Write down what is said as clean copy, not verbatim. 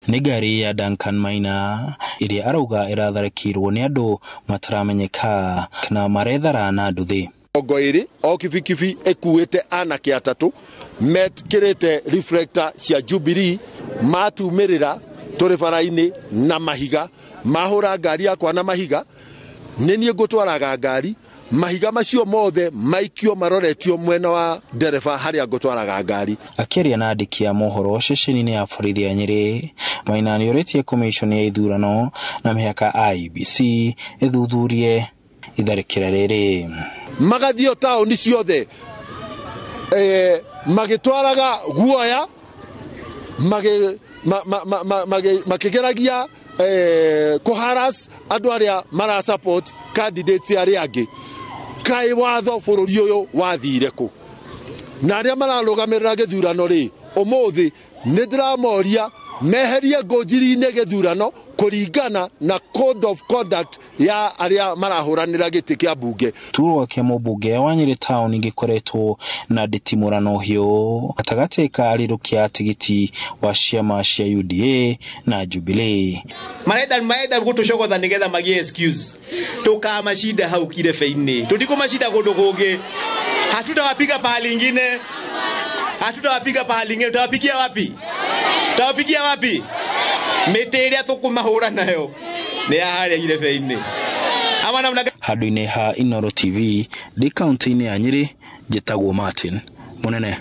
nĩ ngari ya Duncan Maina ĩrĩa arauga ĩratharĩkĩirwo nĩ andũ mataramenyeka kana marethara na nduthi. Ogoiri o kibikibi ekuĩte anake atatu metkĩrĩte reflector cia Jubilee matumĩrĩra tũrĩ na mahiga mahũra ngari yakwa na mahiga nĩ niĩ ngũtwaraga ngari mahiga macio mothe maikio maroretio mwena wa ndereba harĩa ngũtwaraga ngari. Akĩaria na andĩki a mohoro ceceni-inĩ ya borithi ya Nyĩrĩ, Maina nĩorĩtie komishoni ya ithurano na mĩhaka IEBC ĩthuthurie itharĩkĩra rĩrĩ. Magathio taũni ciothe magĩtwaraga guoya makĩgeragia kũharas andũ arĩa mara support candidates arĩa angĩ. Kai watho bũrũri ũyũ wathire kũ? Na arĩa mararũgamĩrĩra gĩthurano rĩ, ũmũthĩ nĩndĩramoria meherie ngũnjiri-inĩ gĩthurano kũringana na code of conduct ya arĩa marahũranĩra gĩtĩ kĩa mbunge. Turwa kĩa mũmbunge wa Nyĩrĩ town gĩkoretwo na nditimũrano hiũ gatagatĩ ka arĩrũkia tigiti wa ciama cia UDA na Jubilee. Marenda gũtũcogotha nĩgetha magie excuse. Tukamashida hau kirebe-inĩ. Tutikumashida kũndũ kũngĩ. Hatutawapiga pahali ingine. Tutawapigia wapi? Tutawapigia wapi? Mĩtĩ ĩrĩa tũkũmahũra nayo nĩ ya harĩa irebe-inĩ. Handũ-inĩ ha Inooro TV ndi kaunti-inĩ ya Nyĩrĩ, njĩtagwo Martin Mũnene.